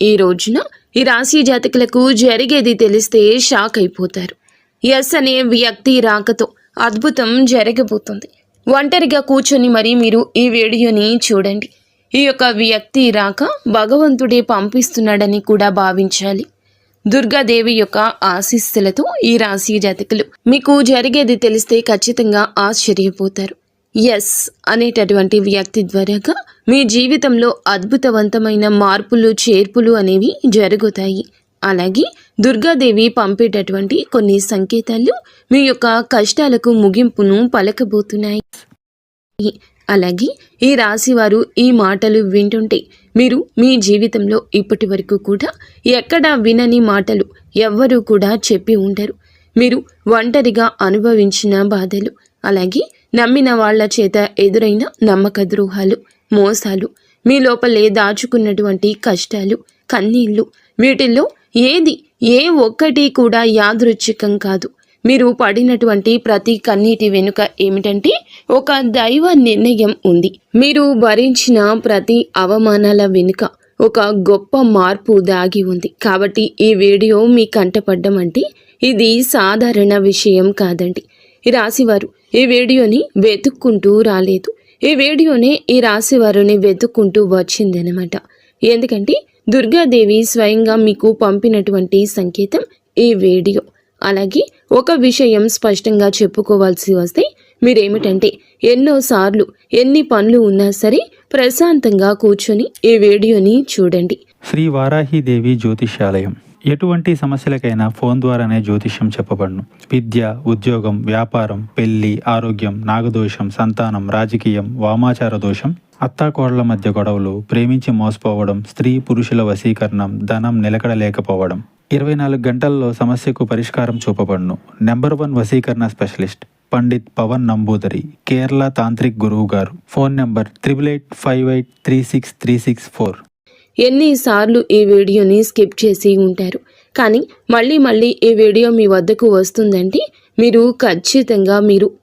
ఈ రోజున ఈ రాశి జాతకులకు జరిగేది తెలిస్తే షాక్ అయిపోతారు. ఎస్ అనే వ్యక్తి రాకతో అద్భుతం జరగబోతుంది. ఒంటరిగా కూర్చొని మరి మీరు ఈ వీడియోని చూడండి. ఈ యొక్క వ్యక్తి రాక భగవంతుడే పంపిస్తున్నాడని కూడా భావించాలి. దుర్గాదేవి యొక్క ఆశీస్సులతో ఈ రాశి జాతకులు మీకు జరిగేది తెలిస్తే ఖచ్చితంగా ఆశ్చర్యపోతారు. ఎస్ అనేటటువంటి వ్యక్తి ద్వారాగా మీ జీవితంలో అద్భుతవంతమైన మార్పులు చేర్పులు అనేవి జరుగుతాయి. అలాగే దుర్గాదేవి పంపేటటువంటి కొన్ని సంకేతాలు మీ యొక్క కష్టాలకు ముగింపును పలకబోతున్నాయి. అలాగే ఈ రాశి వారు ఈ మాటలు వింటుంటే మీరు మీ జీవితంలో ఇప్పటి వరకు కూడా ఎక్కడా వినని మాటలు ఎవ్వరూ కూడా చెప్పి ఉండరు. మీరు ఒంటరిగా అనుభవించిన బాధలు, అలాగే నమ్మిన వాళ్ల చేత ఎదురైన నమ్మక ద్రోహాలు, మోసాలు, మీ లోపలే దాచుకున్నటువంటి కష్టాలు, కన్నీళ్లు, వీటిల్లో ఏ ఒక్కటి కూడా యాదృచ్ఛికం కాదు. మీరు పడినటువంటి ప్రతి కన్నీటి వెనుక ఏమిటంటే ఒక దైవ నిర్ణయం ఉంది. మీరు భరించిన ప్రతి అవమానాల వెనుక ఒక గొప్ప మార్పు దాగి ఉంది. కాబట్టి ఈ వీడియో మీ కంటపడ్డం అంటే ఇది సాధారణ విషయం కాదండి. ఈ రాశివారు ఈ వీడియోని వెతుక్కుంటూ రాలేదు. ఈ వీడియోనే ఈ రాశివారుని వెతుక్కుంటూ వచ్చిందనమాట. ఎందుకంటే దుర్గాదేవి స్వయంగా మీకు పంపినటువంటి సంకేతం ఈ వీడియో. అలాగే ఒక విషయం స్పష్టంగా చెప్పుకోవాల్సి వస్తే మీరేమిటంటే ఎన్నోసార్లు ఎన్ని పనులు ఉన్నా సరే ప్రశాంతంగా కూర్చొని ఈ వీడియోని చూడండి. శ్రీ వారాహిదేవి జ్యోతిష్యాలయం. ఎటువంటి సమస్యలకైనా ఫోన్ ద్వారానే జ్యోతిష్యం చెప్పబడును. విద్య, ఉద్యోగం, వ్యాపారం, పెళ్లి, ఆరోగ్యం, నాగదోషం, సంతానం, రాజకీయం, వామాచార దోషం, అత్తాకోడళ్ల మధ్య గొడవలు, ప్రేమించి మోసపోవడం, స్త్రీ పురుషుల వశీకరణం, ధనం నిలకడలేకపోవడం, 24 గంటల్లో సమస్యకు పరిష్కారం చూపబడును. నెంబర్ 1 వశీకరణ స్పెషలిస్ట్ పండిత్ పవన్ నంబూదరి, కేరళ తాంత్రిక్ గురువు గారు. Phone number 8858363634. ఎన్నిసార్లు ఈ వీడియోని స్కిప్ చేసి ఉంటారు, కానీ మళ్ళీ ఈ వీడియో మీ వద్దకు వస్తుందంటే మీరు ఖచ్చితంగా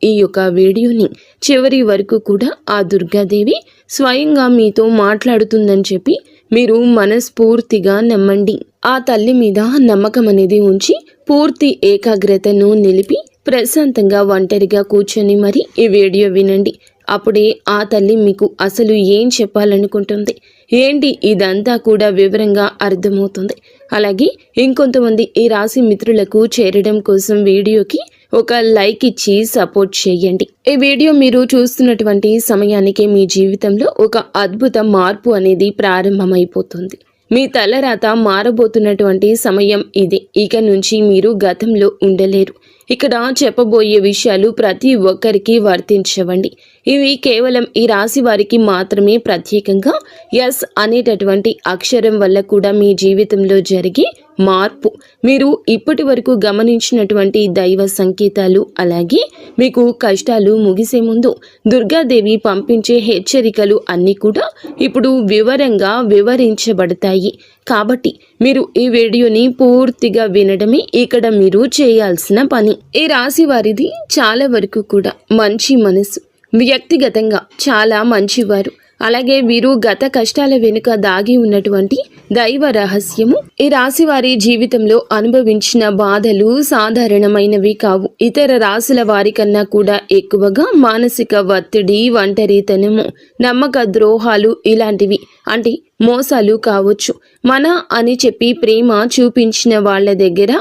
ఈ యొక్క వీడియోని చివరి వరకు కూడా ఆ దుర్గాదేవి స్వయంగా మీతో మాట్లాడుతుందని చెప్పి మీరు మనస్ఫూర్తిగా నమ్మండి. ఆ తల్లి మీద నమ్మకం అనేది ఉంచి పూర్తి ఏకాగ్రతను నిలిపి ప్రశాంతంగా ఒంటరిగా కూర్చొని మరి ఈ వీడియో వినండి. అప్పుడే ఆ తల్లి మీకు అసలు ఏం చెప్పాలనుకుంటుంది ఏంటి ఇదంతా కూడా వివరంగా అర్థమవుతుంది. అలాగే ఇంకొంతమంది ఈ రాశి మిత్రులకు చేరడం కోసం వీడియోకి ఒక లైక్ ఇచ్చి సపోర్ట్ చేయండి. ఈ వీడియో మీరు చూస్తున్నటువంటి సమయానికి మీ జీవితంలో ఒక అద్భుత మార్పు అనేది ప్రారంభమైపోతుంది. మీ తలరాత మారబోతున్నటువంటి సమయం ఇది. ఇక నుంచి మీరు గతంలో ఉండలేరు. ఇక్కడ చెప్పబోయే విషయాలు ప్రతి ఒక్కరికి వర్తించవండి. ఇవి కేవలం ఈ రాశి వారికి మాత్రమే ప్రత్యేకంగా ఎస్ అనేటటువంటి అక్షరం వల్ల కూడా మీ జీవితంలో జరిగే మార్పు, మీరు ఇప్పటి వరకు గమనించినటువంటి దైవ సంకేతాలు, అలాగే మీకు కష్టాలు ముగిసే ముందు దుర్గాదేవి పంపించే హెచ్చరికలు అన్నీ కూడా ఇప్పుడు వివరంగా వివరించబడతాయి. కాబట్టి మీరు ఈ వీడియోని పూర్తిగా వినడమే ఇక్కడ మీరు చేయాల్సిన పని. ఈ రాశి వారిది చాలా వరకు కూడా మంచి మనసు, వ్యక్తిగతంగా చాలా మంచివారు. అలాగే వీరు గత కష్టాల వెనుక దాగి ఉన్నటువంటి దైవ రహస్యము. ఈ రాశి వారి జీవితంలో అనుభవించిన బాధలు సాధారణమైనవి కావు. ఇతర రాశుల వారి కన్నా కూడా ఎక్కువగా మానసిక ఒత్తిడి, ఒంటరితనము, నమ్మక ద్రోహాలు ఇలాంటివి, అంటే మోసాలు కావచ్చు. మన అని చెప్పి ప్రేమ చూపించిన వాళ్ళ దగ్గర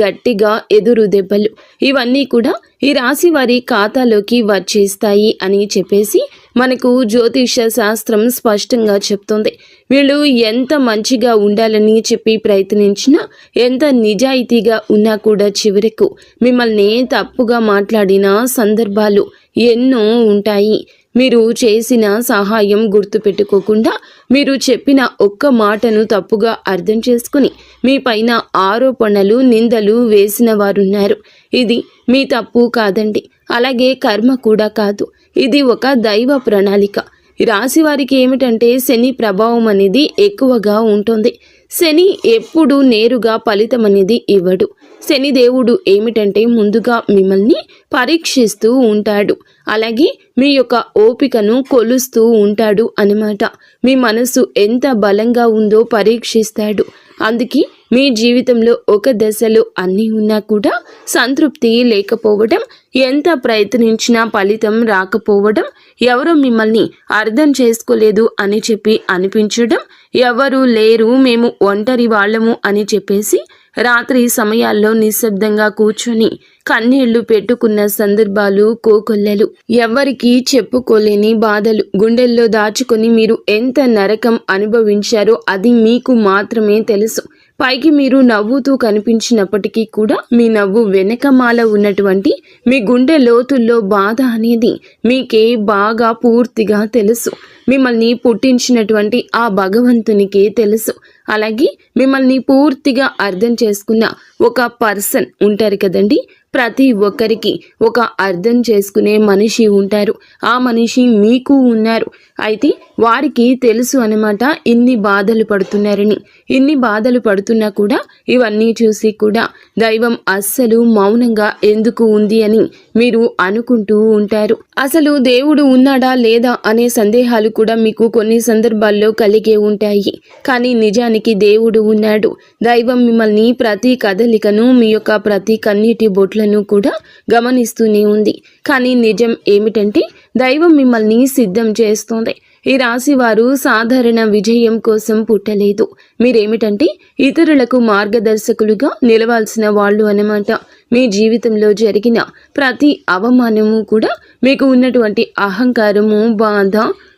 గట్టిగా ఎదురు దెబ్బలు, ఇవన్నీ కూడా ఈ రాశి వారి ఖాతాలోకి వచ్చేస్తాయి అని చెప్పేసి మనకు జ్యోతిష శాస్త్రం స్పష్టంగా చెప్తుంది. వీళ్ళు ఎంత మంచిగా ఉండాలని చెప్పి ప్రయత్నించినా, ఎంత నిజాయితీగా ఉన్నా కూడా చివరకు మిమ్మల్ని తప్పుగా మాట్లాడిన సందర్భాలు ఎన్నో ఉంటాయి. మీరు చేసిన సహాయం గుర్తుపెట్టుకోకుండా మీరు చెప్పిన ఒక్క మాటను తప్పుగా అర్థం చేసుకుని మీ పైన ఆరోపణలు, నిందలు వేసిన వారున్నారు. ఇది మీ తప్పు కాదండి, అలాగే కర్మ కూడా కాదు. ఇది ఒక దైవ ప్రణాళిక. రాశి వారికి ఏమిటంటే శని ప్రభావం అనేది ఎక్కువగా ఉంటుంది. శని ఎప్పుడు నేరుగా ఫలితం అనేది ఇవ్వడు. శనిదేవుడు ఏమిటంటే ముందుగా మిమ్మల్ని పరీక్షిస్తూ ఉంటాడు. అలాగే మీ యొక్క ఓపికను కొలుస్తూ ఉంటాడు అన్నమాట. మీ మనసు ఎంత బలంగా ఉందో పరీక్షిస్తాడు. అందుకే మీ జీవితంలో ఒక దశలో అన్నీ ఉన్నా కూడా సంతృప్తి లేకపోవడం, ఎంత ప్రయత్నించినా ఫలితం రాకపోవడం, ఎవరో మిమ్మల్ని అర్థం చేసుకోలేదు అని చెప్పి అనిపించడం, ఎవరు లేరు మేము ఒంటరి వాళ్ళము అని చెప్పేసి రాత్రి సమయాల్లో నిశ్శబ్దంగా కూర్చొని కన్నీళ్లు పెట్టుకున్న సందర్భాలు కోకొల్లలు. ఎవ్వరికీ చెప్పుకోలేని బాధలు గుండెల్లో దాచుకొని మీరు ఎంత నరకం అనుభవించారో అది మీకు మాత్రమే తెలుసు. పైకి మీరు నవ్వుతూ కనిపించినప్పటికీ కూడా మీ నవ్వు వెనకమాల ఉన్నటువంటి మీ గుండె లోతుల్లో బాధ అనేది మీకే బాగా పూర్తిగా తెలుసు. మిమ్మల్ని పుట్టించినటువంటి ఆ భగవంతునికే తెలుసు. అలాగే మిమ్మల్ని పూర్తిగా అర్థం చేసుకున్న ఒక పర్సన్ ఉంటారు కదండి. ప్రతి ఒక్కరికి ఒక అర్థం చేసుకునే మనిషి ఉంటారు. ఆ మనిషి మీకు ఉన్నారు. అయితే వారికి తెలుసు అన్నమాట ఇన్ని బాధలు పడుతున్నారని. ఇన్ని బాధలు పడుతున్నా కూడా ఇవన్నీ చూసి కూడా దైవం అస్సలు మౌనంగా ఎందుకు ఉంది అని మీరు అనుకుంటూ ఉంటారు. అసలు దేవుడు ఉన్నాడా లేదా అనే సందేహాలు కూడా మీకు కొన్ని సందర్భాల్లో కలిగే ఉంటాయి. కానీ నిజానికి దేవుడు ఉన్నాడు. దైవం మిమ్మల్ని ప్రతి కదలికను, మీ యొక్క ప్రతి కన్నీటి బొట్లను కూడా గమనిస్తూనే ఉంది. కానీ నిజం ఏమిటంటే దైవం మిమ్మల్ని సిద్ధం చేస్తోంది. ఈ రాశి వారు సాధారణ విజయం కోసం పుట్టలేదు. మీరేమిటంటే ఇతరులకు మార్గదర్శకులుగా నిలవాల్సిన వాళ్ళు అన్నమాట. మీ జీవితంలో జరిగిన ప్రతి అవమానము కూడా మీకు ఉన్నటువంటి అహంకారము, బాధ,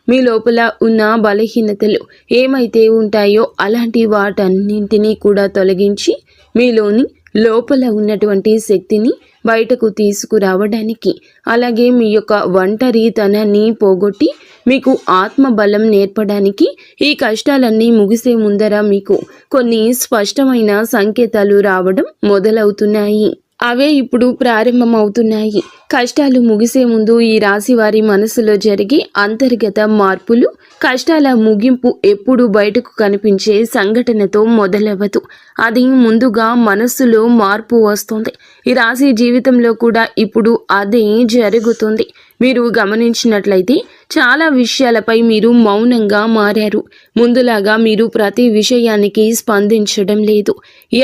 మీ లోపల ఉన్న బలహీనతలు ఏమైతే ఉంటాయో అలాంటి వాటన్నింటినీ కూడా తొలగించి మీలోని లోపల ఉన్నటువంటి శక్తిని బయటకు తీసుకురావడానికి, అలాగే మీ యొక్క ఒంటరితనాన్ని పోగొట్టి మీకు ఆత్మబలం నేర్పడానికి ఈ కష్టాలన్నీ ముగిసే ముందర మీకు కొన్ని స్పష్టమైన సంకేతాలు రావడం మొదలవుతున్నాయి. అవే ఇప్పుడు ప్రారంభమవుతున్నాయి. కష్టాలు ముగిసే ముందు ఈ రాశి వారి మనసులో జరిగే అంతర్గత మార్పులు, కష్టాల ముగింపు ఎప్పుడు బయటకు కనిపించే సంఘటనతో మొదలవ్వదు. అది ముందుగా మనస్సులో మార్పు వస్తుంది. ఈ రాశి జీవితంలో కూడా ఇప్పుడు అదే జరుగుతుంది. మీరు గమనించినట్లయితే చాలా విషయాలపై మీరు మౌనంగా మారారు. ముందులాగా మీరు ప్రతి విషయానికి స్పందించడం లేదు.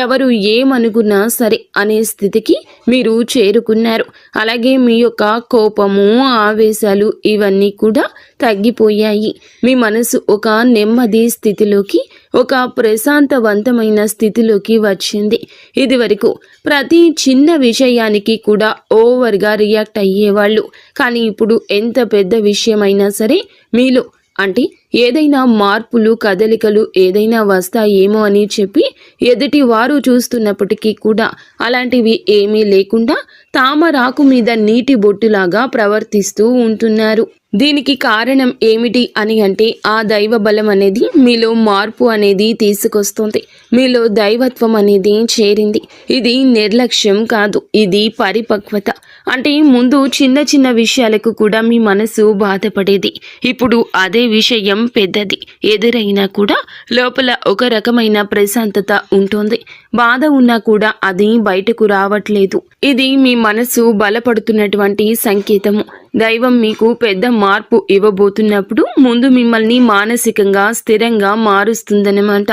ఎవరు ఏమనుకున్నా సరే అనే స్థితికి మీరు చేరుకున్నారు. అలాగే మీ యొక్క కోపము, ఆవేశాలు ఇవన్నీ కూడా తగ్గిపోయాయి. మీ మనసు ఒక నెమ్మది స్థితిలోకి, ఒక ప్రశాంతవంతమైన స్థితిలోకి వచ్చింది. ఇది వరకు ప్రతి చిన్న విషయానికి కూడా ఓవర్గా రియాక్ట్ అయ్యేవాళ్ళు. కానీ ఇప్పుడు ఎంత పెద్ద విషయమైనా సరే మీలో అంటే ఏదైనా మార్పులు, కదలికలు ఏదైనా వస్తాయేమో అని చెప్పి ఎదుటి వారు చూస్తున్నప్పటికీ కూడా అలాంటివి ఏమీ లేకుండా తామరాకు మీద నీటి బొట్టులాగా ప్రవర్తిస్తూ ఉంటున్నారు. దీనికి కారణం ఏమిటి అని అంటే ఆ దైవ బలం అనేది మీలో మార్పు అనేది తీసుకొస్తుంది. మీలో దైవత్వం అనేది చేరింది. ఇది నిర్లక్ష్యం కాదు, ఇది పరిపక్వత. అంటే ముందు చిన్న చిన్న విషయాలకు కూడా మీ మనసు బాధపడేది. ఇప్పుడు అదే విషయం పెద్దది ఎదురైనా కూడా లోపల ఒక రకమైన ప్రశాంతత ఉంటుంది. బాధ ఉన్నా కూడా అది బయటకు రావట్లేదు. ఇది మీ మనసు బలపడుతున్నటువంటి సంకేతము. దైవం మీకు పెద్ద మార్పు ఇవ్వబోతున్నప్పుడు ముందు మిమ్మల్ని మానసికంగా స్థిరంగా మారుస్తుందన్నమాట.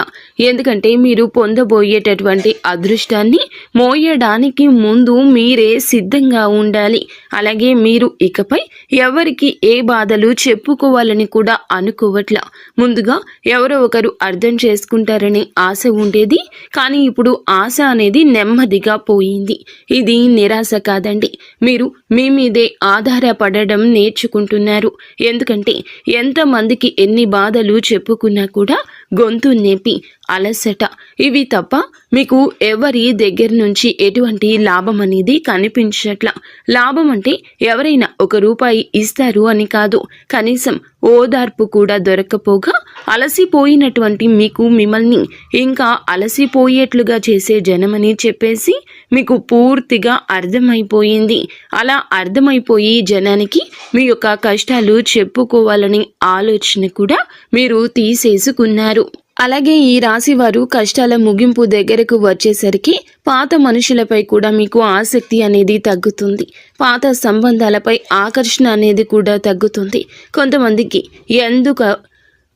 ఎందుకంటే మీరు పొందబోయేటటువంటి అదృష్టాన్ని మోయడానికి ముందు మీరే సిద్ధంగా ఉండాలి. అలాగే మీరు ఇకపై ఎవరికి ఏ బాధలు చెప్పుకోవాలని కూడా అనుకోవట్లా. ముందుగా ఎవరో ఒకరు అర్థం చేసుకుంటారని ఆశ ఉండేది. కానీ ఇప్పుడు ఆశ అనేది నెమ్మదిగా పోయింది. ఇది నిరాశ కాదండి. మీరు మీ మీదే ఆధారపడడం నేర్చుకుంటున్నారు. ఎందుకంటే ఎంతమందికి ఎన్ని బాధలు చెప్పుకున్నా కూడా గొంతు నొప్పి, అలసట ఇవి తప్ప మీకు ఎవరి దగ్గర నుంచి ఎటువంటి లాభం అనేది కనిపించట్లా. లాభం అంటే ఎవరైనా ₹1 ఇస్తారు అని కాదు, కనీసం ఓదార్పు కూడా దొరకపోగా అలసిపోయినటువంటి మీకు మిమ్మల్ని ఇంకా అలసిపోయేట్లుగా చేసే జనమని చెప్పేసి మీకు పూర్తిగా అర్థమైపోయింది. అలా అర్థమైపోయి జనానికి మీ యొక్క కష్టాలు చెప్పుకోవాలని ఆలోచన కూడా మీరు తీసేసుకున్నారు. అలాగే ఈ రాశి వారు కష్టాల ముగింపు దగ్గరకు వచ్చేసరికి పాత మనుషులపై కూడా మీకు ఆసక్తి అనేది తగ్గుతుంది. పాత సంబంధాలపై ఆకర్షణ అనేది కూడా తగ్గుతుంది.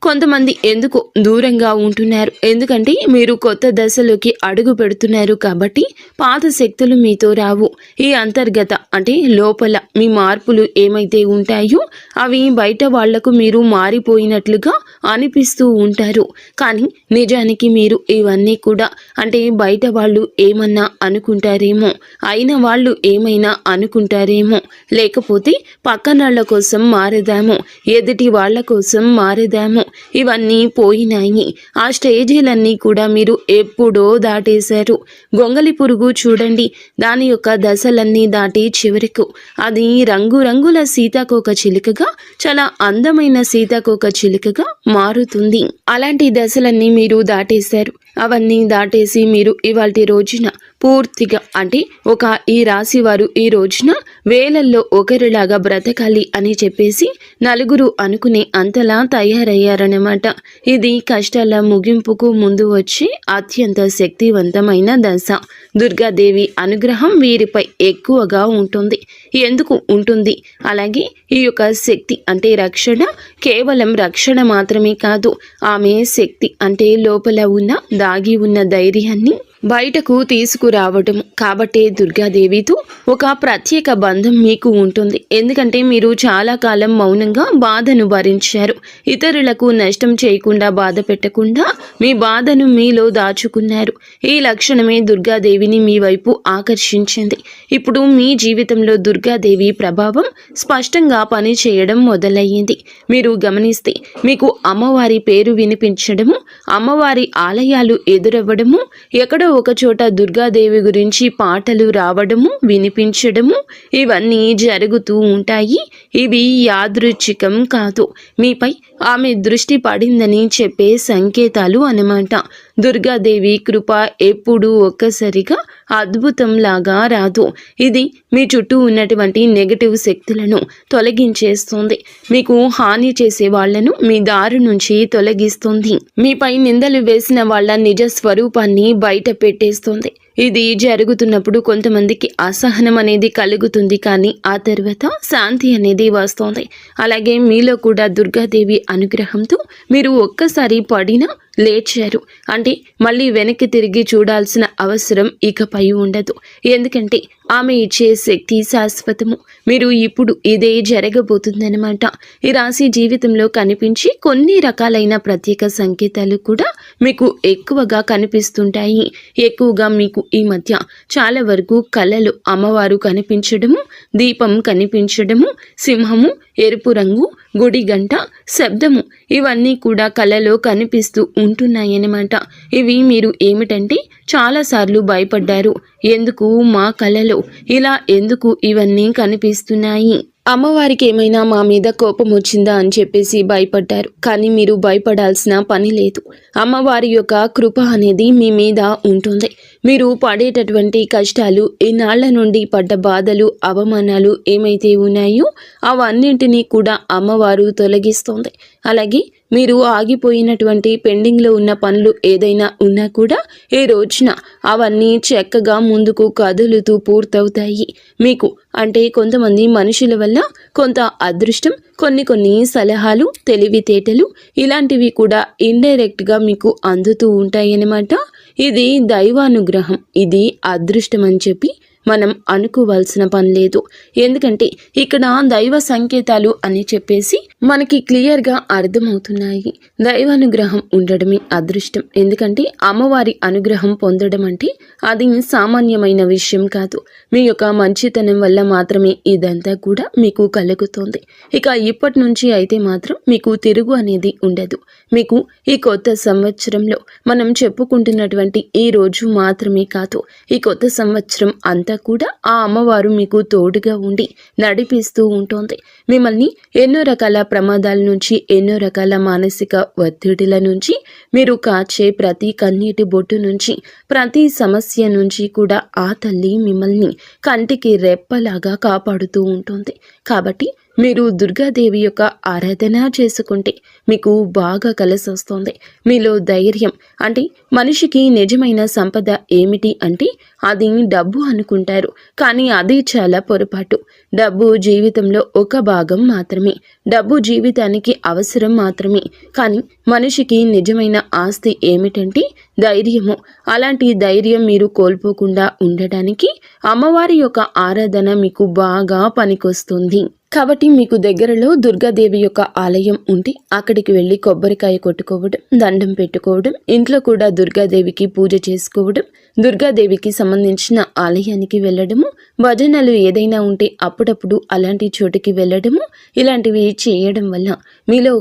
కొంతమంది ఎందుకు దూరంగా ఉంటున్నారు, ఎందుకంటే మీరు కొత్త దశలోకి అడుగు పెడుతున్నారు కాబట్టి పాత శక్తులు మీతో రావు. ఈ అంతర్గత అంటే లోపల మీ మార్పులు ఏమైతే ఉంటాయో అవి బయట వాళ్లకు మీరు మారిపోయినట్లుగా అనిపిస్తూ ఉంటారు. కానీ నిజానికి మీరు ఇవన్నీ కూడా అంటే బయట వాళ్ళు ఏమన్నా అనుకుంటారేమో, అయిన వాళ్ళు ఏమైనా అనుకుంటారేమో, లేకపోతే పక్కనాళ్ల కోసం మారదాము, ఎదుటి వాళ్ళ కోసం మారదాము, ఇవన్నీ పోయినాయి. ఆ స్టేజీలన్నీ కూడా మీరు ఎప్పుడో దాటేశారు. గొంగలి పురుగు చూడండి, దాని యొక్క దశలన్నీ దాటి చివరకు అది రంగురంగుల సీతాకోక చిలుకగా, చాలా అందమైన సీతాకోక చిలుకగా మారుతుంది. అలాంటి దశలన్నీ మీరు దాటేశారు. అవన్నీ దాటేసి మీరు ఇవాల్టి రోజున పూర్తిగా అంటే ఈ రాశి వారు ఈ రోజున వేలల్లో ఒకరిలాగా బ్రతకాలి అని చెప్పేసి నలుగురు అనుకునే అంతలా తయారయ్యారన్నమాట. ఇది కష్టాల ముగింపుకు ముందు వచ్చే అత్యంత శక్తివంతమైన దశ. దుర్గాదేవి అనుగ్రహం వీరిపై ఎక్కువగా ఉంటుంది. ఎందుకు ఉంటుంది? అలాగే ఈ యొక్క శక్తి అంటే రక్షణ కేవలం రక్షణ మాత్రమే కాదు, ఆమె శక్తి అంటే లోపల ఉన్న దాగి ఉన్న ధైర్యాన్ని బయటకు తీసుకురావటం. కాబట్టే దుర్గాదేవితో ఒక ప్రత్యేక బంధం మీకు ఉంటుంది. ఎందుకంటే మీరు చాలా కాలం మౌనంగా బాధను భరించారు. ఇతరులకు నష్టం చేయకుండా, బాధ పెట్టకుండా మీ బాధను మీలో దాచుకున్నారు. ఈ లక్షణమే దుర్గాదేవిని మీ వైపు ఆకర్షించింది. ఇప్పుడు మీ జీవితంలో దుర్గాదేవి ప్రభావం స్పష్టంగా పనిచేయడం మొదలయ్యింది. మీరు గమనిస్తే మీకు అమ్మవారి పేరు వినిపించడము, అమ్మవారి ఆలయాలు ఎదురవ్వడము, ఎక్కడో ఒక చోట దుర్గాదేవి గురించి పాటలు రావడము, వినిపించడము, ఇవన్నీ జరుగుతూ ఉంటాయి. ఇవి యాదృచ్ఛికం కాదు, మీపై ఆమె దృష్టి పడిందని చెప్పే సంకేతాలు అన్నమాట. దుర్గాదేవి కృప ఎప్పుడూ ఒక్కసారిగా అద్భుతంలాగా రాదు. ఇది మీ చుట్టూ ఉన్నటువంటి నెగటివ్ శక్తులను తొలగించేస్తుంది. మీకు హాని చేసే వాళ్లను మీ దారి నుంచి తొలగిస్తుంది. మీపై నిందలు వేసిన వాళ్ళ నిజ స్వరూపాన్ని బయట పెట్టేస్తుంది. ఇది జరుగుతున్నప్పుడు కొంతమందికి అసహనం అనేది కలుగుతుంది, కానీ ఆ తర్వాత శాంతి అనేది వస్తుంది. అలాగే మీలో కూడా దుర్గాదేవి అనుగ్రహంతో మీరు ఒక్కసారి పడినా లేచారు అంటే మళ్ళీ వెనక్కి తిరిగి చూడాల్సిన అవసరం ఇకపై ఉండదు. ఎందుకంటే ఆమె ఇచ్చే శక్తి శాశ్వతము. మీరు ఇప్పుడు ఇదే జరగబోతుందన్నమాట. ఈ రాశి జీవితంలో కనిపించి కొన్ని రకాలైన ప్రత్యేక సంకేతాలు కూడా మీకు ఎక్కువగా కనిపిస్తుంటాయి. ఎక్కువగా మీకు ఈ మధ్య చాలా వరకు కళలు అమ్మవారు కనిపించడము, దీపం కనిపించడము, సింహము, ఎరుపు రంగు, గుడి గంట, శబ్దము, ఇవన్నీ కూడా కళలో కనిపిస్తూ ఉంటున్నాయన్నమాట. ఇవి మీరు ఏమిటంటే చాలాసార్లు భయపడ్డారు. ఎందుకు మా కళలో ఇలా ఎందుకు ఇవన్నీ కనిపిస్తున్నాయి, అమ్మవారికి ఏమైనా మా మీద కోపం వచ్చిందా అని చెప్పేసి భయపడ్డారు. కానీ మీరు భయపడాల్సిన పని లేదు. అమ్మవారి యొక్క కృప అనేది మీ మీద ఉంటుంది. మీరు పడేటటువంటి కష్టాలు, ఈనాళ్ల నుండి పడ్డ బాధలు, అవమానాలు ఏమైతే ఉన్నాయో అవన్నింటినీ కూడా అమ్మవారు తొలగిస్తుంది. అలాగే మీరు ఆగిపోయినటువంటి పెండింగ్లో ఉన్న పనులు ఏదైనా ఉన్నా కూడా ఈ రోజున అవన్నీ చక్కగా ముందుకు కదులుతూ పూర్తవుతాయి. మీకు అంటే కొంతమంది మనుషుల వల్ల కొంత అదృష్టం, కొన్ని సలహాలు, తెలివితేటలు ఇలాంటివి కూడా ఇండైరెక్ట్గా మీకు అందుతూ ఉంటాయన్నమాట. ఇది దైవానుగ్రహం, ఇది అదృష్టం అని చెప్పి మనం అనుకోవాల్సిన పని లేదు. ఎందుకంటే ఇక్కడ దైవ సంకేతాలు అని చెప్పేసి మనకి క్లియర్గా అర్థమవుతున్నాయి. దైవానుగ్రహం ఉండడమే అదృష్టం. ఎందుకంటే అమ్మవారి అనుగ్రహం పొందడం అంటే అది సామాన్యమైన విషయం కాదు. మీ యొక్క మంచితనం వల్ల మాత్రమే ఇదంతా కూడా మీకు కలుగుతుంది. ఇక ఇప్పటి నుంచి అయితే మాత్రం మీకు తిరుగు అనేది ఉండదు. మీకు ఈ కొత్త సంవత్సరంలో మనం చెప్పుకుంటున్నటువంటి ఈ రోజు మాత్రమే కాదు, ఈ కొత్త సంవత్సరం అంతా కూడా ఆ అమ్మవారు మీకు తోడుగా ఉండి నడిపిస్తూ ఉంటుంది. మిమ్మల్ని ఎన్నో రకాల ప్రమాదాల నుంచి, ఎన్నో రకాల మానసిక ఒత్తిడిల నుంచి, మీరు కాచే ప్రతి కన్నీటి బొట్టు నుంచి, ప్రతి సమస్య నుంచి కూడా ఆ తల్లి మిమ్మల్ని కంటికి రెప్పలాగా కాపాడుతూ ఉంటుంది. కాబట్టి మీరు దుర్గాదేవి యొక్క ఆరాధన చేసుకుంటే మీకు బాగా కలిసొస్తుంది. మీలో ధైర్యం, అంటే మనిషికి నిజమైన సంపద ఏమిటి అంటే అది డబ్బు అనుకుంటారు, కానీ అది చాలా పొరపాటు. డబ్బు జీవితంలో ఒక భాగం మాత్రమే, డబ్బు జీవితానికి అవసరం మాత్రమే. కానీ మనిషికి నిజమైన ఆస్తి ఏమిటంటే ధైర్యము. అలాంటి ధైర్యం మీరు కోల్పోకుండా ఉండడానికి అమ్మవారి యొక్క ఆరాధన మీకు బాగా పనికొస్తుంది. కాబట్టి మీకు దగ్గరలో దుర్గాదేవి యొక్క ఆలయం ఉంటే అక్కడికి వెళ్ళి కొబ్బరికాయ కొట్టుకోవడం, దండం పెట్టుకోవడం, ఇంట్లో కూడా దుర్గాదేవికి పూజ చేసుకోవడం, దుర్గాదేవికి సంబంధించిన ఆలయానికి వెళ్ళడము, భజనలు ఏదైనా ఉంటే అప్పుడప్పుడు అలాంటి చోటుకి వెళ్ళడము, ఇలాంటివి చేయడం వల్ల మీలో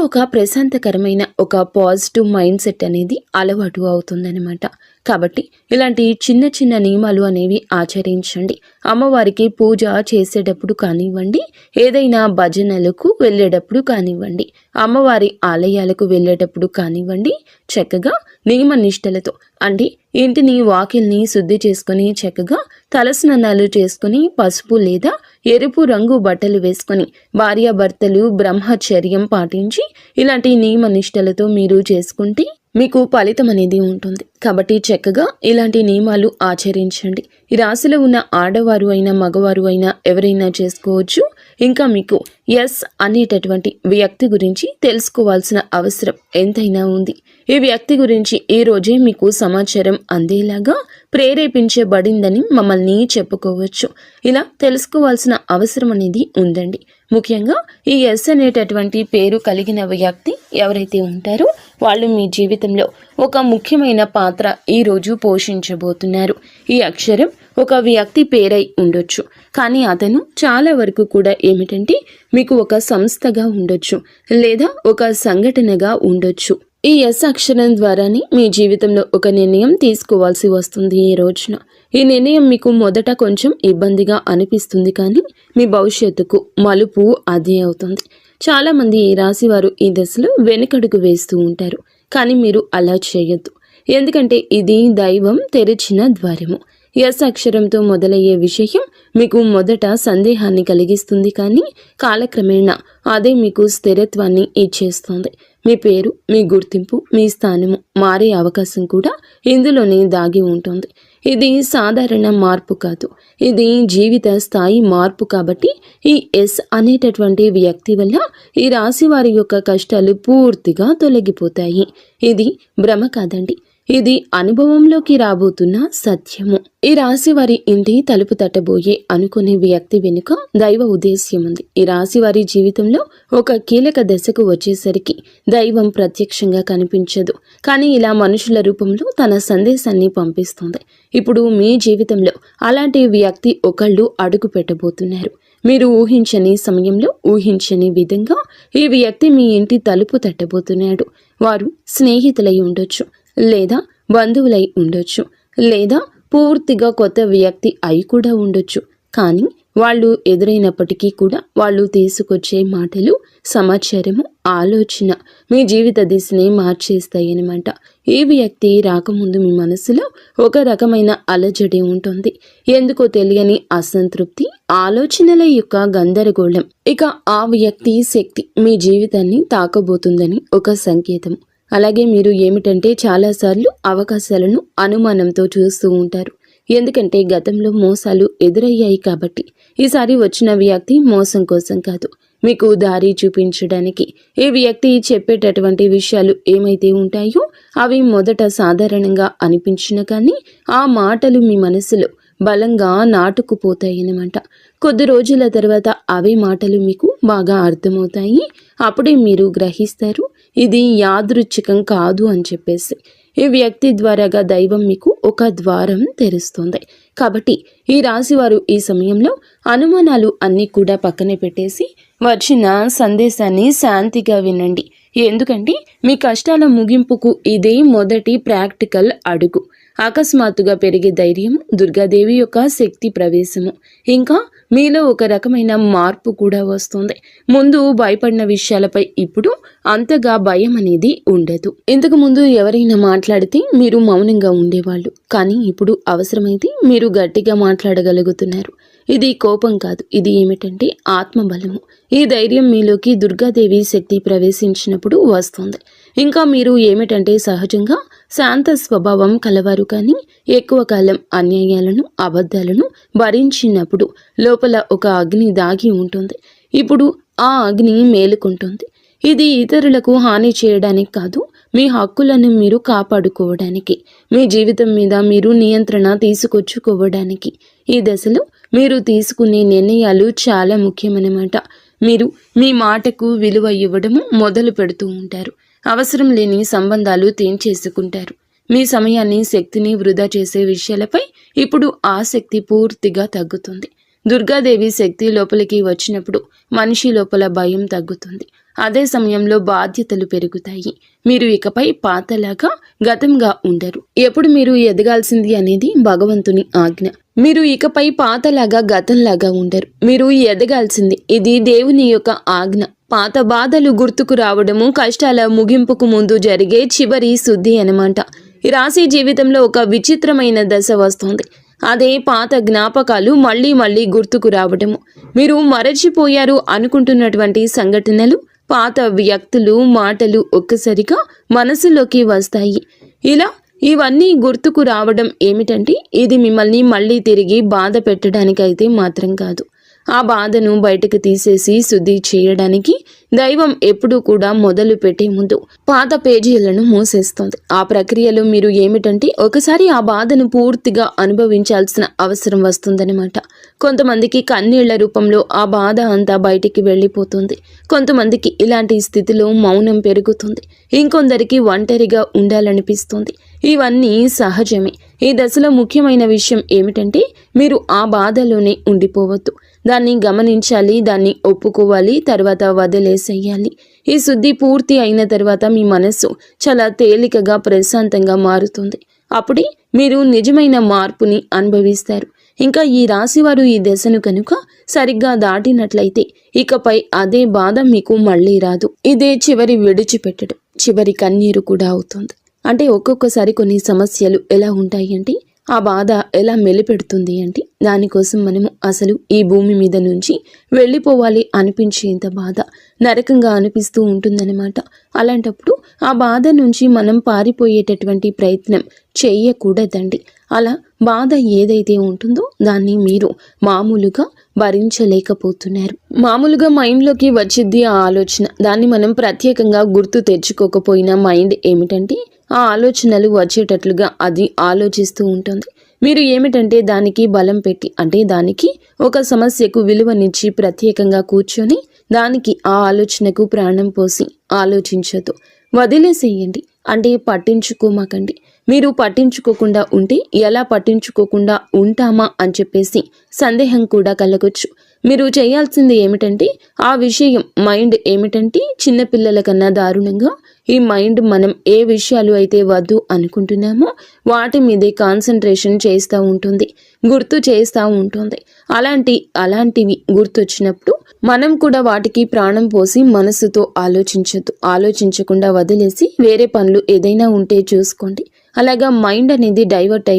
ఒక ప్రశాంతకరమైన ఒక పాజిటివ్ మైండ్ సెట్ అనేది అలవాటు అవుతుందన్నమాట. కాబట్టి ఇలాంటి చిన్న చిన్న నియమాలు అనేవి ఆచరించండి. అమ్మవారికి పూజ చేసేటప్పుడు కానివ్వండి, ఏదైనా భజనలకు వెళ్ళేటప్పుడు కానివ్వండి, అమ్మవారి ఆలయాలకు వెళ్ళేటప్పుడు కానివ్వండి, చక్కగా నియమ నిష్టలతో, అంటే ఇంటిని వాకిల్ని శుద్ధి చేసుకొని చక్కగా తలస్నానాలు చేసుకుని పసుపు లేదా ఎరుపు రంగు బట్టలు వేసుకొని భార్యాభర్తలు బ్రహ్మచర్యం పాటించి ఇలాంటి నియమ నిష్టలతో మీరు చేసుకుంటే మీకు ఫలితం అనేది ఉంటుంది. కాబట్టి చక్కగా ఇలాంటి నియమాలు ఆచరించండి. ఈ రాశిలో ఉన్న ఆడవారు అయినా మగవారు అయినా ఎవరైనా చేసుకోవచ్చు. ఇంకా మీకు ఎస్ అనేటటువంటి వ్యక్తి గురించి తెలుసుకోవాల్సిన అవసరం ఎంతైనా ఉంది. ఈ వ్యక్తి గురించి ఈ రోజే మీకు సమాచారం అందేలాగా ప్రేరేపించబడిందని మమ్మల్ని చెప్పుకోవచ్చు. ఇలా తెలుసుకోవాల్సిన అవసరం అనేది ఉందండి. ముఖ్యంగా ఈ ఎస్ అనేటటువంటి పేరు కలిగిన వ్యక్తి ఎవరైతే ఉంటారో వాళ్ళు మీ జీవితంలో ఒక ముఖ్యమైన పాత్ర ఈరోజు పోషించబోతున్నారు. ఈ అక్షరం ఒక వ్యక్తి పేరై ఉండొచ్చు, కానీ అతను చాలా వరకు కూడా ఏమిటంటే మీకు ఒక సంస్థగా ఉండొచ్చు లేదా ఒక సంఘటనగా ఉండొచ్చు. ఈ ఎస్ అక్షరం ద్వారానే మీ జీవితంలో ఒక నిర్ణయం తీసుకోవాల్సి వస్తుంది. ఈ రోజున ఈ నిర్ణయం మీకు మొదట కొంచెం ఇబ్బందిగా అనిపిస్తుంది, కానీ మీ భవిష్యత్తుకు మలుపు అదే అవుతుంది. చాలామంది ఈ రాశి వారు ఈ దశలో వెనుకడుగు వేస్తూ ఉంటారు, కానీ మీరు అలా చేయొద్దు. ఎందుకంటే ఇది దైవం తెరిచిన ద్వారము. ఎస్ అక్షరంతో మొదలయ్యే విషయం మీకు మొదట సందేహాన్ని కలిగిస్తుంది, కానీ కాలక్రమేణా అదే మీకు స్థిరత్వాన్ని ఇచ్చేస్తుంది. మీ పేరు, మీ గుర్తింపు, మీ స్థానము మారే అవకాశం కూడా ఇందులోనే దాగి ఉంటుంది. ఇది సాధారణ మార్పు కాదు, ఇది జీవిత స్థాయి మార్పు. కాబట్టి ఈ ఎస్ అనేటటువంటి వ్యక్తి వల్ల ఈ రాశి వారి యొక్క కష్టాలు పూర్తిగా తొలగిపోతాయి. ఇది భ్రమ కాదండి, ఇది అనుభవంలోకి రాబోతున్న సత్యము. ఈ రాశి వారి ఇంటి తలుపు తట్టబోయే అనుకునే వ్యక్తి వెనుక దైవ ఉద్దేశ్యం ఉంది. ఈ రాశి వారి జీవితంలో ఒక కీలక దశకు వచ్చేసరికి దైవం ప్రత్యక్షంగా కనిపించదు, కానీ ఇలా మనుషుల రూపంలో తన సందేశాన్ని పంపిస్తుంది. ఇప్పుడు మీ జీవితంలో అలాంటి వ్యక్తి ఒకళ్ళు అడుగు పెట్టబోతున్నారు. మీరు ఊహించని సమయంలో, ఊహించని విధంగా ఈ వ్యక్తి మీ ఇంటి తలుపు తట్టబోతున్నాడు. వారు స్నేహితులై ఉండొచ్చు, లేదా బంధువులై ఉండొచ్చు, లేదా పూర్తిగా కొత్త వ్యక్తి అయి కూడా ఉండొచ్చు. కానీ వాళ్ళు ఎదురైనప్పటికీ కూడా వాళ్ళు తీసుకొచ్చే మాటలు, సమాచారము, ఆలోచన మీ జీవిత దిశని మార్చేస్తాయన్నమాట. ఈ వ్యక్తి రాకముందు మీ మనసులో ఒక రకమైన అలజడి ఉంటుంది. ఎందుకో తెలియని అసంతృప్తి, ఆలోచనల యొక్క గందరగోళం. ఇక ఆ వ్యక్తి శక్తి మీ జీవితాన్ని తాకబోతుందని ఒక సంకేతం. అలాగే మీరు ఏమిటంటే చాలాసార్లు అవకాశాలను అనుమానంతో చూస్తూ ఉంటారు. ఎందుకంటే గతంలో మోసాలు ఎదురయ్యాయి కాబట్టి. ఈసారి వచ్చిన వ్యక్తి మోసం కోసం కాదు, మీకు దారి చూపించడానికి. ఈ వ్యక్తి చెప్పేటటువంటి విషయాలు ఏమైతే ఉంటాయో అవి మొదట సాధారణంగా అనిపించిన కానీ ఆ మాటలు మీ మనసులో బలంగా నాటుకుపోతాయన్నమాట. కొద్ది రోజుల తర్వాత అవే మాటలు మీకు బాగా అర్థమవుతాయి. అప్పుడే మీరు గ్రహిస్తారు ఇది యాదృచ్ఛికం కాదు అని చెప్పేసి. ఈ వ్యక్తి ద్వారాగా దైవం మీకు ఒక ద్వారం తెరుస్తుంది. కాబట్టి ఈ రాశివారు ఈ సమయంలో అనుమానాలు అన్నీ కూడా పక్కనే పెట్టేసి వచ్చిన సందేశాన్ని శాంతిగా వినండి. ఎందుకంటే మీ కష్టాల ముగింపుకు ఇదే మొదటి ప్రాక్టికల్ అడుగు. అకస్మాత్తుగా పెరిగే ధైర్యం, దుర్గాదేవి యొక్క శక్తి ప్రవేశము, ఇంకా మీలో ఒక రకమైన మార్పు కూడా వస్తుంది. ముందు భయపడిన విషయాలపై ఇప్పుడు అంతగా భయం అనేది ఉండదు. ఇంతకు ముందు ఎవరైనా మాట్లాడితే మీరు మౌనంగా ఉండేవాళ్ళు, కానీ ఇప్పుడు అవసరమైతే మీరు గట్టిగా మాట్లాడగలుగుతున్నారు. ఇది కోపం కాదు, ఇది ఏమిటంటే ఆత్మబలము. ఈ ధైర్యం మీలోకి దుర్గాదేవి శక్తి ప్రవేశించినప్పుడు వస్తుంది. ఇంకా మీరు ఏమిటంటే సహజంగా శాంత స్వభావం కలవారు, కానీ ఎక్కువ కాలం అన్యాయాలను అబద్ధాలను భరించినప్పుడు లోపల ఒక అగ్ని దాగి ఉంటుంది. ఇప్పుడు ఆ అగ్ని మేలుకుంటుంది. ఇది ఇతరులకు హాని చేయడానికి కాదు, మీ హక్కులను మీరు కాపాడుకోవడానికి, మీ జీవితం మీద మీరు నియంత్రణ తీసుకొచ్చుకోవడానికి. ఈ దశలో మీరు తీసుకునే నిర్ణయాలు చాలా ముఖ్యమన్నమాట. మీరు మీ మాటకు విలువ ఇవ్వడము మొదలు పెడుతూ ఉంటారు. అవసరం లేని సంబంధాలు తెంచేసుకుంటారు. మీ సమయాన్ని శక్తిని వృధా చేసే విషయాలపై ఇప్పుడు ఆసక్తి పూర్తిగా తగ్గుతుంది. దుర్గాదేవి శక్తి లోపలికి వచ్చినప్పుడు మనిషి లోపల భయం తగ్గుతుంది. అదే సమయంలో బాధ్యతలు పెరుగుతాయి. మీరు ఇకపై పాతలాగా గతంగా ఉండరు. ఎప్పుడు మీరు ఎదగాల్సింది అనేది భగవంతుని ఆజ్ఞ. మీరు ఇకపై పాతలాగా గతంలాగా ఉండరు. మీరు ఎదగాల్సింది, ఇది దేవుని యొక్క ఆజ్ఞ. పాత బాధలు గుర్తుకు రావడము కష్టాల ముగింపుకు ముందు జరిగే చివరి శుద్ధి అన్నమాట. ఈ రాశి జీవితంలో ఒక విచిత్రమైన దశ వస్తుంది. అదే పాత జ్ఞాపకాలు మళ్ళీ మళ్ళీ గుర్తుకు రావడము. మీరు మరచిపోయారు అనుకుంటున్నటువంటి సంఘటనలు, పాత వ్యక్తులు, మాటలు ఒక్కసారిగా మనసులోకి వస్తాయి. ఇలా ఇవన్నీ గుర్తుకు రావడం ఏమిటంటే ఇది మిమ్మల్ని మళ్ళీ తిరిగి బాధ పెట్టడానికైతే మాత్రం కాదు. ఆ బాధను బయటకు తీసేసి శుద్ధి చేయడానికి దైవం ఎప్పుడూ కూడా మొదలు పెట్టే ముందు పాత పేజీలను మూసేస్తుంది. ఆ ప్రక్రియలో మీరు ఏమిటంటే ఒకసారి ఆ బాధను పూర్తిగా అనుభవించాల్సిన అవసరం వస్తుందన్నమాట. కొంతమందికి కన్నీళ్ల రూపంలో ఆ బాధ అంతా బయటికి వెళ్ళిపోతుంది. కొంతమందికి ఇలాంటి స్థితిలో మౌనం పెరుగుతుంది. ఇంకొందరికి ఒంటరిగా ఉండాలనిపిస్తుంది. ఇవన్నీ సహజమే. ఈ దశలో ముఖ్యమైన విషయం ఏమిటంటే మీరు ఆ బాధలోనే ఉండిపోవద్దు. దాన్ని గమనించాలి, దాన్ని ఒప్పుకోవాలి, తర్వాత వదిలేసేయాలి. ఈ శుద్ధి పూర్తి అయిన తర్వాత మీ మనస్సు చాలా తేలికగా ప్రశాంతంగా మారుతుంది. అప్పుడే మీరు నిజమైన మార్పుని అనుభవిస్తారు. ఇంకా ఈ రాశివారు ఈ దశను కనుక సరిగ్గా దాటినట్లయితే ఇకపై అదే బాధ మీకు మళ్ళీ రాదు. ఇదే చివరి విడిచిపెట్టడం, చివరి కన్నీరు కూడా అవుతుంది. అంటే ఒక్కొక్కసారి కొన్ని సమస్యలు ఎలా ఉంటాయి అంటే ఆ బాధ ఎలా మెలిపెడుతుంది అంటే దానికోసం మనము అసలు ఈ భూమి మీద నుంచి వెళ్ళిపోవాలి అనిపించేంత బాధ నరకంగా అనిపిస్తూ ఉంటుందన్నమాట. అలాంటప్పుడు ఆ బాధ నుంచి మనం పారిపోయేటటువంటి ప్రయత్నం చేయకూడదండి. అలా బాధ ఏదైతే ఉంటుందో దాన్ని మీరు మామూలుగా భరించలేకపోతున్నారు. మామూలుగా మైండ్లోకి వచ్చిద్ది ఆ ఆలోచన. దాన్ని మనం ప్రత్యేకంగా గుర్తు తెచ్చుకోకపోయినా మైండ్ ఏమిటంటే ఆ ఆలోచనలు వచ్చేటట్లుగా అది ఆలోచిస్తూ ఉంటుంది. మీరు ఏమిటంటే దానికి బలం పెట్టి, అంటే దానికి ఒక సమస్యకు విలువనిచ్చి ప్రత్యేకంగా కూర్చొని దానికి ఆ ఆలోచనకు ప్రాణం పోసి ఆలోచించొద్దు. వదిలేసేయండి. అంటే పట్టించుకోమాకండి. మీరు పట్టించుకోకుండా ఉంటే ఎలా పట్టించుకోకుండా ఉంటామా అని చెప్పేసి సందేహం కూడా కలగొచ్చు. మీరు చేయాల్సింది ఏమిటంటే ఆ విషయం మైండ్ ఏమిటంటే చిన్నపిల్లల కన్నా దారుణంగా ఈ మైండ్ మనం ఏ విషయాలు అయితే వద్దు అనుకుంటున్నామో వాటి మీదే కాన్సన్ట్రేషన్ చేస్తూ ఉంటుంది, గుర్తు చేస్తూ ఉంటుంది. అలాంటివి గుర్తొచ్చినప్పుడు మనం కూడా వాటికి ప్రాణం పోసి మనసుతో ఆలోచించొద్దు. ఆలోచించకుండా వదిలేసి వేరే పనులు ఏదైనా ఉంటే చూసుకోండి. అలాగా మైండ్ అనేది డైవర్ట్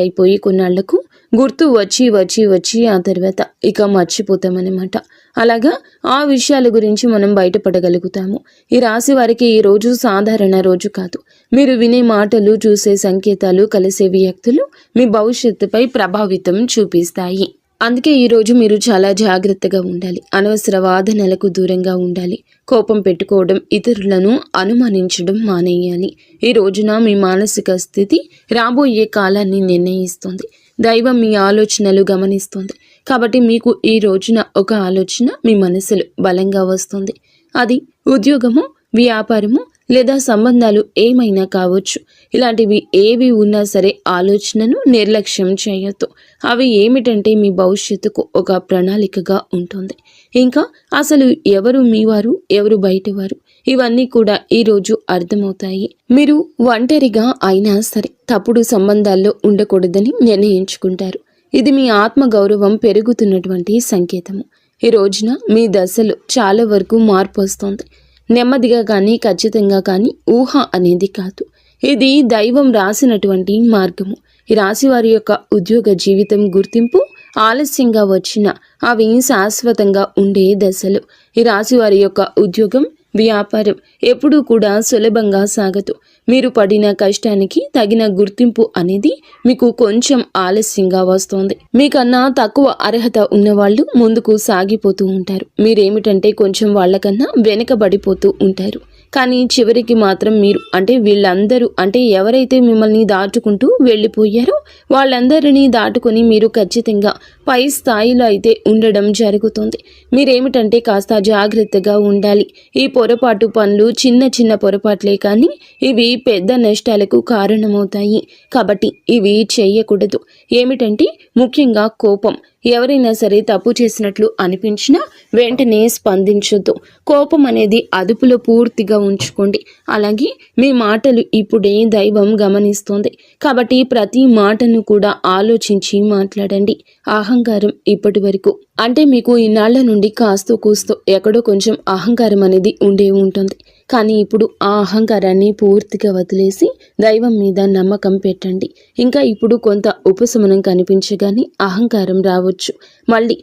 అయిపోయి కొన్నాళ్లకు గుర్తు వచ్చి ఆ తర్వాత ఇక మర్చిపోతామన్నమాట. అలాగా ఆ విషయాల గురించి మనం బయటపడగలుగుతాము. ఈ రాశి వారికి ఈ రోజు సాధారణ రోజు కాదు. మీరు వినే మాటలు, చూసే సంకేతాలు, కలిసే వ్యక్తులు మీ భవిష్యత్తుపై ప్రభావితం చూపిస్తాయి. అందుకే ఈరోజు మీరు చాలా జాగ్రత్తగా ఉండాలి. అనవసర వాదనలకు దూరంగా ఉండాలి. కోపం పెట్టుకోవడం, ఇతరులను అనుమానించడం మానేయాలి. ఈ రోజున మీ మానసిక స్థితి రాబోయే కాలాన్ని నిర్ణయిస్తుంది. దైవం మీ ఆలోచనలు గమనిస్తుంది. కాబట్టి మీకు ఈ రోజున ఒక ఆలోచన మీ మనసులో బలంగా వస్తుంది. అది ఉద్యోగము, వ్యాపారము లేదా సంబంధాలు ఏమైనా కావచ్చు. ఇలాంటివి ఏవి ఉన్నా సరే ఆలోచనను నిర్లక్ష్యం చేయొద్దు. అవి ఏమిటంటే మీ భవిష్యత్తుకు ఒక ప్రణాళికగా ఉంటుంది. ఇంకా అసలు ఎవరు మీవారు, ఎవరు బయటవారు, ఇవన్నీ కూడా ఈరోజు అర్థమవుతాయి. మీరు ఒంటరిగా అయినా సరే తప్పుడు సంబంధాల్లో ఉండకూడదని నిర్ణయించుకుంటారు. ఇది మీ ఆత్మగౌరవం పెరుగుతున్నటువంటి సంకేతము. ఈ రోజున మీ దశలో చాలా వరకు మార్పు వస్తుంది. నెమ్మదిగా కానీ ఖచ్చితంగా కానీ ఊహ అనేది కాదు, ఇది దైవం రాసినటువంటి మార్గము. ఈ రాశి వారి యొక్క ఉద్యోగ జీవితం గుర్తింపు ఆలస్యంగా వచ్చిన అవి శాశ్వతంగా ఉండే దశలు. ఈ రాశి వారి యొక్క ఉద్యోగం వ్యాపారం ఎప్పుడూ కూడా సులభంగా సాగదు. మీరు పడిన కష్టానికి తగిన గుర్తింపు అనేది మీకు కొంచెం ఆలస్యంగా వస్తుంది. మీకన్నా తక్కువ అర్హత ఉన్నవాళ్ళు ముందుకు సాగిపోతూ ఉంటారు. మీరేమిటంటే కొంచెం వాళ్ళకన్నా వెనకబడిపోతూ ఉంటారు. కానీ చివరికి మాత్రం మీరు వీళ్ళందరూ ఎవరైతే మిమ్మల్ని దాటుకుంటూ వెళ్ళిపోయారో వాళ్ళందరినీ దాటుకొని మీరు ఖచ్చితంగా పై స్థాయిలో అయితే ఉండడం జరుగుతుంది. మీరేమిటంటే కాస్త జాగ్రత్తగా ఉండాలి. ఈ పొరపాటు పనులు చిన్న చిన్న పొరపాట్లే కానీ ఇవి పెద్ద నష్టాలకు కారణమవుతాయి. కాబట్టి ఇవి చేయకూడదు. ఏమిటంటే ముఖ్యంగా కోపం. ఎవరైనా సరే తప్పు చేసినట్లు అనిపించినా వెంటనే స్పందించొద్దు. కోపం అనేది అదుపులో పూర్తిగా ఉంచుకోండి. అలాగే మీ మాటలు ఇప్పుడే దైవం గమనిస్తోంది. కాబట్టి ప్రతి మాటను కూడా ఆలోచించి మాట్లాడండి. అహంకారం ఇప్పటి వరకు మీకు ఇన్నాళ్ల నుండి కాస్తో కూస్తో ఎక్కడో కొంచెం అహంకారం అనేది ఉండే ఉంటుంది. కానీ ఇప్పుడు ఆ అహంకారాన్ని పూర్తిగా వదిలేసి దైవం మీద నమ్మకం పెట్టండి. ఇంకా ఇప్పుడు కొంత ఉపశమనం కనిపించగానే అహంకారం రావచ్చు. మళ్ళీ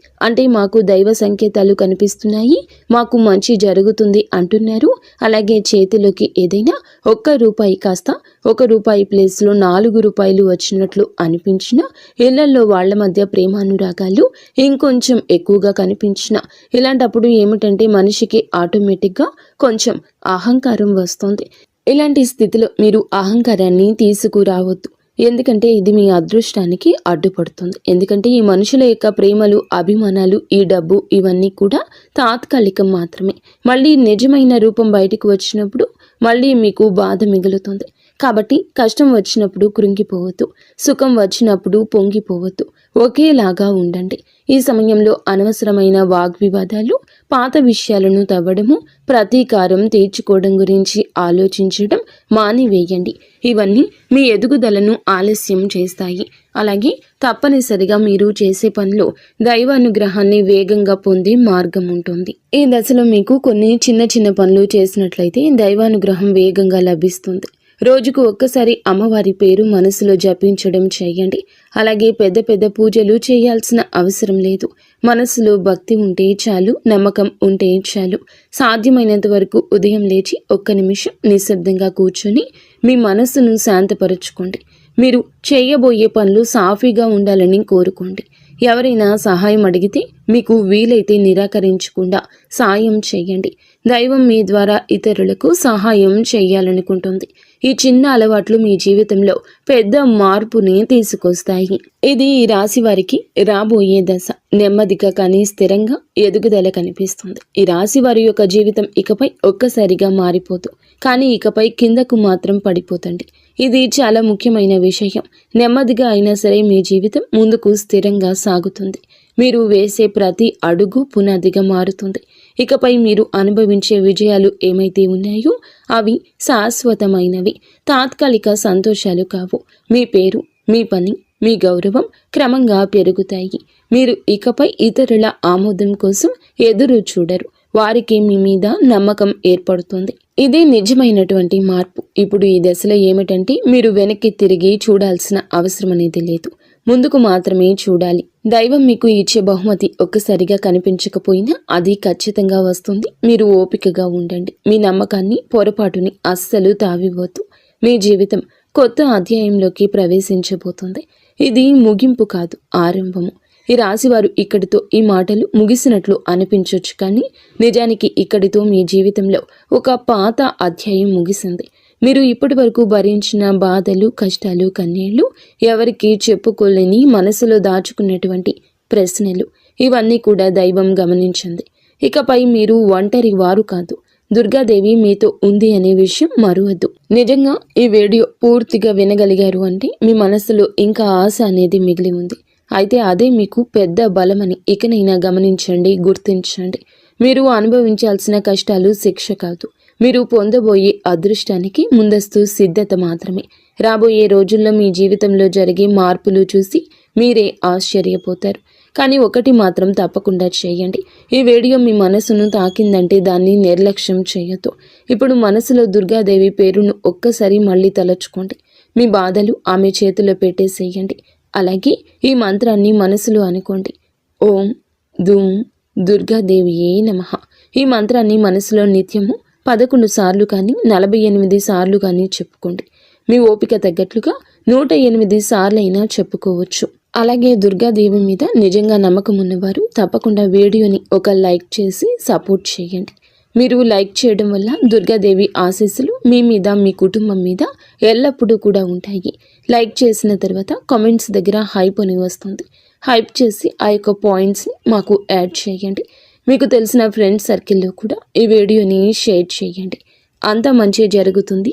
మాకు దైవ సంకేతాలు కనిపిస్తున్నాయి, మాకు మంచి జరుగుతుంది అంటున్నారు. అలాగే చేతిలోకి ఏదైనా ₹1 కాస్త ₹1 ప్లేస్లో ₹4 వచ్చినట్లు అనిపించిన, ఇళ్లలో వాళ్ల మధ్య ప్రేమానురాగాలు ఇంకొంచెం ఎక్కువగా కనిపించిన, ఇలాంటప్పుడు ఏమిటంటే మనిషికి ఆటోమేటిక్గా కొంచెం అహంకారం వస్తుంది. ఇలాంటి స్థితిలో మీరు అహంకారాన్ని తీసుకురావద్దు. ఎందుకంటే ఇది మీ అదృష్టానికి అడ్డుపడుతుంది. ఎందుకంటే ఈ మనుషుల యొక్క ప్రేమలు, అభిమానాలు, ఈ డబ్బు ఇవన్నీ కూడా తాత్కాలికం మాత్రమే. మళ్ళీ నిజమైన రూపం బయటకు వచ్చినప్పుడు మళ్ళీ మీకు బాధ మిగులుతుంది. కాబట్టి కష్టం వచ్చినప్పుడు కృంగిపోవద్దు, సుఖం వచ్చినప్పుడు పొంగిపోవద్దు. ఒకేలాగా ఉండండి. ఈ సమయంలో అనవసరమైన వాగ్వివాదాలు, పాత విషయాలను తవ్వడము, ప్రతీకారం తీర్చుకోవడం గురించి ఆలోచించడం మానివేయండి. ఇవన్నీ మీ ఎదుగుదలను ఆలస్యం చేస్తాయి. అలాగే తప్పనిసరిగా మీరు చేసే పనిలో దైవానుగ్రహాన్ని వేగంగా పొందే మార్గం ఉంటుంది. ఈ దశలో మీకు కొన్ని చిన్న చిన్న పనులు చేసినట్లయితే దైవానుగ్రహం వేగంగా లభిస్తుంది. రోజుకు ఒక్కసారి అమ్మవారి పేరు మనసులో జపించడం చేయండి. అలాగే పెద్ద పెద్ద పూజలు చేయాల్సిన అవసరం లేదు. మనసులో భక్తి ఉంటే చాలు, నమ్మకం ఉంటే చాలు. సాధ్యమైనంత వరకు ఉదయం లేచి 1 నిమిషం నిశ్శబ్దంగా కూర్చొని మీ మనసును శాంతపరచుకోండి. మీరు చేయబోయే పనులు సాఫీగా ఉండాలని కోరుకోండి. ఎవరైనా సహాయం అడిగితే మీకు వీలైతే నిరాకరించకుండా సాయం చేయండి. దైవం మీ ద్వారా ఇతరులకు సహాయం చేయాలనుకుంటుంది. ఈ చిన్న అలవాట్లు మీ జీవితంలో పెద్ద మార్పుని తీసుకొస్తాయి. ఇది ఈ రాశి వారికి రాబోయే దశ. నెమ్మదిగా కానీ స్థిరంగా ఎదుగుదల కనిపిస్తుంది. ఈ రాశి వారి యొక్క జీవితం ఇకపై ఒక్కసారిగా మారిపోదు, కానీ ఇకపై కిందకు మాత్రం పడిపోతండి. ఇది చాలా ముఖ్యమైన విషయం. నెమ్మదిగా అయినా సరే మీ జీవితం ముందుకు స్థిరంగా సాగుతుంది. మీరు వేసే ప్రతి అడుగు పునాదిగా మారుతుంది. ఇకపై మీరు అనుభవించే విజయాలు ఏమైతే ఉన్నాయో అవి శాశ్వతమైనవి, తాత్కాలిక సంతోషాలు కావు. మీ పేరు, మీ పని, మీ గౌరవం క్రమంగా పెరుగుతాయి. మీరు ఇకపై ఇతరుల ఆమోదం కోసం ఎదురు చూడరు. వారికి మీ మీద నమ్మకం ఏర్పడుతుంది. ఇదే నిజమైనటువంటి మార్పు. ఇప్పుడు ఈ దశలో ఏమిటంటే మీరు వెనక్కి తిరిగి చూడాల్సిన అవసరం అనేది లేదు, ముందుకు మాత్రమే చూడాలి. దైవం మీకు ఇచ్చే బహుమతి ఒక్కసారిగా కనిపించకపోయినా అది ఖచ్చితంగా వస్తుంది. మీరు ఓపికగా ఉండండి. మీ నమ్మకాన్ని, పొరపాటుని అస్సలు తావివ్వద్దు. మీ జీవితం కొత్త అధ్యాయంలోకి ప్రవేశించబోతుంది. ఇది ముగింపు కాదు, ఆరంభము. ఈ రాశివారు ఇక్కడితో ఈ మాటలు ముగిసినట్లు అనిపించవచ్చు, కానీ నిజానికి ఇక్కడితో మీ జీవితంలో ఒక పాత అధ్యాయం ముగిసింది. మీరు ఇప్పటి వరకు భరించిన బాధలు, కష్టాలు, కన్నీళ్లు, ఎవరికి చెప్పుకోలేని మనసులో దాచుకున్నటువంటి ప్రశ్నలు, ఇవన్నీ కూడా దైవం గమనించింది. ఇకపై మీరు ఒంటరి వారు కాదు, దుర్గాదేవి మీతో ఉంది అనే విషయం మరువద్దు. నిజంగా ఈ వీడియో పూర్తిగా వినగలిగారు అంటే మీ మనసులో ఇంకా ఆశ అనేది మిగిలి ఉంది. అయితే అదే మీకు పెద్ద బలమని ఇకనైనా గమనించండి, గుర్తించండి. మీరు అనుభవించాల్సిన కష్టాలు శిక్ష కాదు, మీరు పొందబోయే అదృష్టానికి ముందస్తు సిద్ధత మాత్రమే. రాబోయే రోజుల్లో మీ జీవితంలో జరిగే మార్పులు చూసి మీరే ఆశ్చర్యపోతారు. కానీ ఒకటి మాత్రం తప్పకుండా చేయండి. ఈ వీడియో మీ మనసును తాకిందంటే దాన్ని నిర్లక్ష్యం చేయొద్దు. ఇప్పుడు మనసులో దుర్గాదేవి పేరును ఒక్కసారి మళ్ళీ తలచుకోండి. మీ బాధలు ఆమె చేతిలో పెట్టేసేయండి. అలాగే ఈ మంత్రాన్ని మనసులో అనుకోండి. ఓం ధూం దుర్గాదేవియే నమః. ఈ మంత్రాన్ని మనసులో నిత్యము 11 సార్లు కానీ 48 సార్లు కానీ చెప్పుకోండి. మీ ఓపిక తగ్గట్లుగా 108 సార్లైనా చెప్పుకోవచ్చు. అలాగే దుర్గాదేవి మీద నిజంగా నమ్మకం ఉన్నవారు తప్పకుండా వీడియోని ఒక లైక్ చేసి సపోర్ట్ చేయండి. మీరు లైక్ చేయడం వల్ల దుర్గాదేవి ఆశీస్సులు మీ మీద మీ కుటుంబం మీద ఎల్లప్పుడూ కూడా ఉంటాయి. లైక్ చేసిన తర్వాత కామెంట్స్ దగ్గర హైప్ అని వస్తుంది. హైప్ చేసి ఆ యొక్క పాయింట్స్ని మాకు యాడ్ చేయండి. మీకు తెలిసిన ఫ్రెండ్స్ సర్కిల్లో కూడా ఈ వీడియోని షేర్ చేయండి. అంతా మంచి జరుగుతుంది.